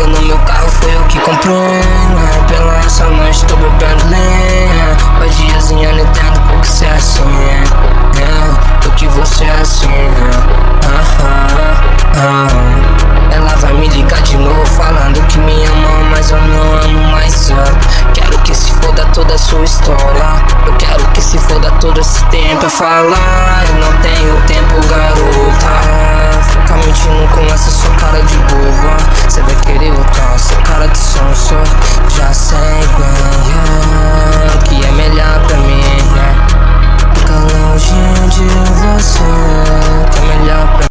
pagando meu carro, foi eu que comprei. Pela essa noite tô bebendo lenha. Hoje diazinha não entendo por que cê é assim, por que você é assim, Ela vai me ligar de novo falando que me ama, mas eu não amo mais ela. Quero que se foda toda a sua história. Eu quero que se foda todo esse tempo. É falar, eu não tenho tempo, garota. Fica mentindo com essa sua cara de boba. Cê vai querer voltar, essa cara de sonso. Já sei bem.